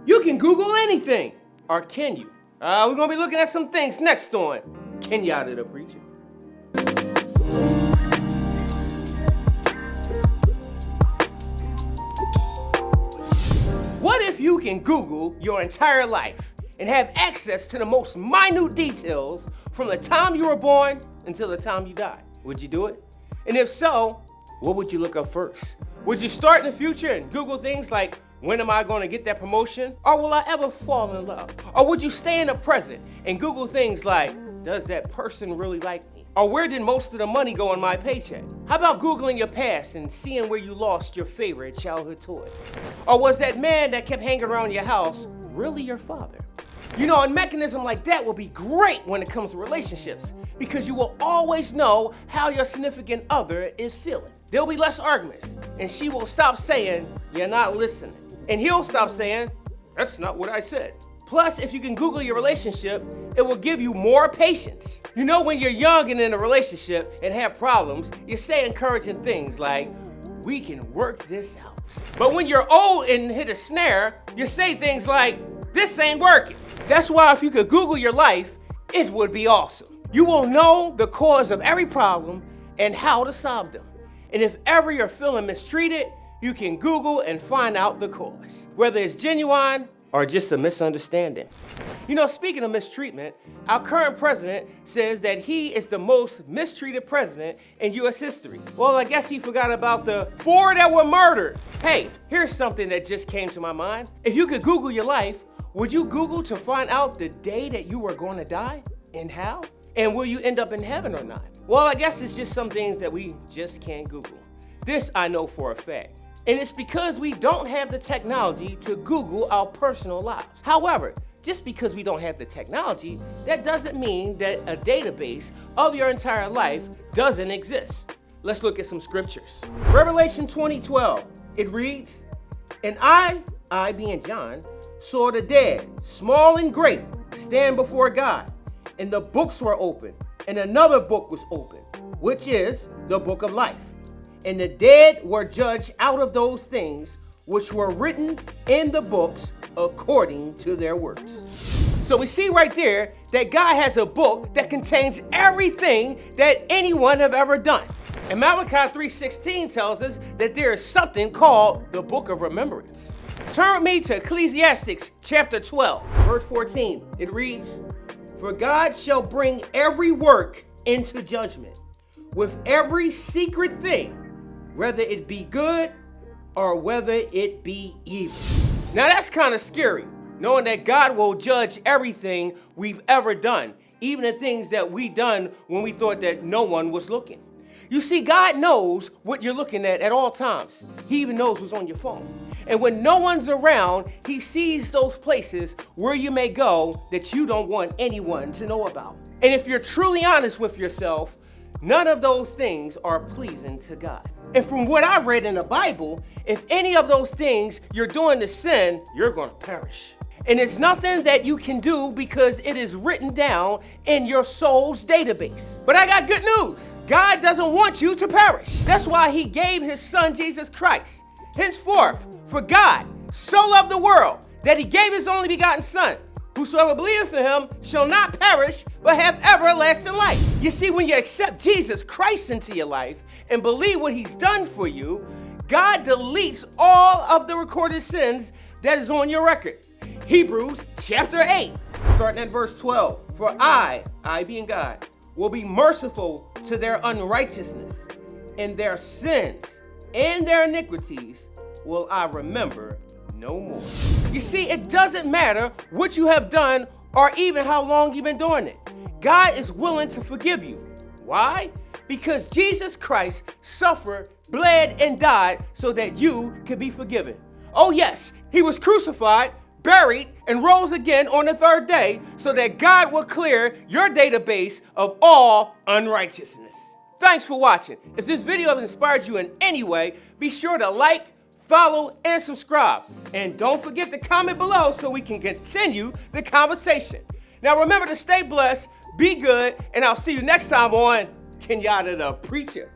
You can Google anything. Or can you? We're going to be looking at some things next on Kenyatta the Preacher. What if you can Google your entire life and have access to the most minute details from the time you were born until the time you die? Would you do it? And if so, what would you look up first? Would you start in the future and Google things like, when am I going to get that promotion? Or will I ever fall in love? Or would you stay in the present and Google things like, does that person really like me? Or where did most of the money go in my paycheck? How about Googling your past and seeing where you lost your favorite childhood toy? Or was that man that kept hanging around your house really your father? You know, a mechanism like that will be great when it comes to relationships because you will always know how your significant other is feeling. There'll be less arguments, and she will stop saying, you're not listening. And he'll stop saying, that's not what I said. Plus, if you can Google your relationship, it will give you more patience. You know, when you're young and in a relationship and have problems, you say encouraging things like, we can work this out. But when you're old and hit a snare, you say things like, this ain't working. That's why if you could Google your life, it would be awesome. You will know the cause of every problem and how to solve them. And if ever you're feeling mistreated, you can Google and find out the cause, whether it's genuine or just a misunderstanding. You know, speaking of mistreatment, our current president says that he is the most mistreated president in U.S. history. Well, I guess he forgot about the 4 that were murdered. Hey, here's something that just came to my mind. If you could Google your life, would you Google to find out the day that you were going to die and how? And will you end up in heaven or not? Well, I guess it's just some things that we just can't Google. This I know for a fact. And it's because we don't have the technology to Google our personal lives. However, just because we don't have the technology, that doesn't mean that a database of your entire life doesn't exist. Let's look at some scriptures. Revelation 20:12, it reads, and I being John, saw the dead, small and great, stand before God, and the books were opened, and another book was opened, which is the book of life. And the dead were judged out of those things which were written in the books according to their works. So we see right there that God has a book that contains everything that anyone have ever done. And Malachi 3:16 tells us that there is something called the book of remembrance. Turn with me to Ecclesiastes chapter 12, verse 14. It reads, for God shall bring every work into judgment with every secret thing, whether it be good or whether it be evil. Now that's kind of scary, knowing that God will judge everything we've ever done, even the things that we done when we thought that no one was looking. You see, God knows what you're looking at all times. He even knows what's on your phone. And when no one's around, he sees those places where you may go that you don't want anyone to know about. And if you're truly honest with yourself, none of those things are pleasing to God. And from what I've read in the Bible, if any of those things you're doing to sin, you're going to perish. And it's nothing that you can do because it is written down in your soul's database. But I got good news. God doesn't want you to perish. That's why he gave his son, Jesus Christ. Henceforth, for God so loved the world that he gave his only begotten son. Whosoever believeth in him shall not perish, but have everlasting life. You see, when you accept Jesus Christ into your life and believe what he's done for you, God deletes all of the recorded sins that is on your record. Hebrews chapter 8, starting at verse 12. For I being God, will be merciful to their unrighteousness, and their sins and their iniquities will I remember no more. You see, it doesn't matter what you have done or even how long you've been doing it. God is willing to forgive you. Why? Because Jesus Christ suffered, bled, and died so that you could be forgiven. Oh yes, he was crucified, buried, and rose again on the third day so that God will clear your database of all unrighteousness. Thanks for watching. If this video has inspired you in any way, be sure to like, follow, and subscribe. And don't forget to comment below so we can continue the conversation. Now remember to stay blessed, be good, and I'll see you next time on Kenyatta the Preacher.